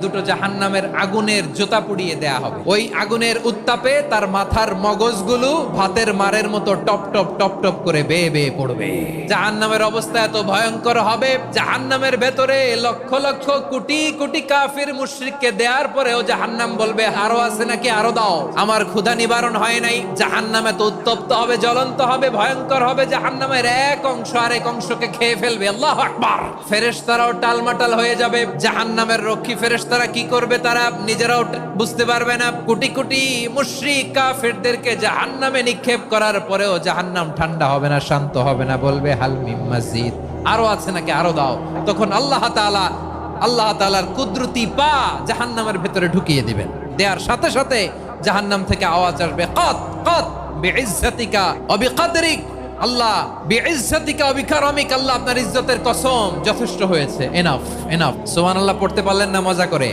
দুটো জাহান্নামের আগুনের জোতা পুড়িয়ে দেয়া হবে। ওই আগুনের উত্তাপে তার মাথার মগজগুলো ভাতের মারের মতো টপ টপ টপ টপ করে বেয়ে বেয়ে পড়বে। জাহান্নামের অবস্থা এত ভয়ঙ্কর হবে, জাহান্নামের ভেতরে লক্ষ লক্ষ কোটি কোটি কাফির মুশরিককে দেওয়ার পরেও জাহান্নাম বলবে আরো আছে নাকি, আরো দাও, আমার ক্ষুধা নিবারণ হয় নাই। জাহান্নাম এত উত্তপ্ত হবে, জ্বলন্ত হবে, ভয়ঙ্কর হবে, জাহান্নামের এক অংশ আরেক অংশকে খেয়ে ফেলবে। আল্লাহু আকবার। ফেরেশতারাও টালমাটাল হয়ে যাবে। জাহান্নামের রক্ষী ফেরেশতারা কি করবে তারা নিজেরাও বুঝতে পারবে না। কোটি কোটি মুশরিক কাফিরদেরকে জাহান্নামে নিক্ষেপ করার পরেও জাহান্নাম ঠান্ডা হবে না, শান্ত হবে না, বলবে হাল মিন মাজিদ, আরো আছে নাকি, আরো দাও। তখন আল্লাহ তাআলার কুদরতি পা জাহান্নামের ভেতরে ঢুকিয়ে দিবেন। দেওয়ার সাথে সাথে জাহান্নাম থেকে আওয়াজ আসবে, কত কত বিইজ্জাতিকা ওয়া বিকদরিক, আল্লাহ বিইজ্জাতিকা ওয়া বিকারামিক, আল্লাহ আপনার ইজ্জতের কসম, যথেষ্ট হয়েছে, এনাফ এনাফ। সুবহানাল্লাহ পড়তে পারলেন না মজা করে?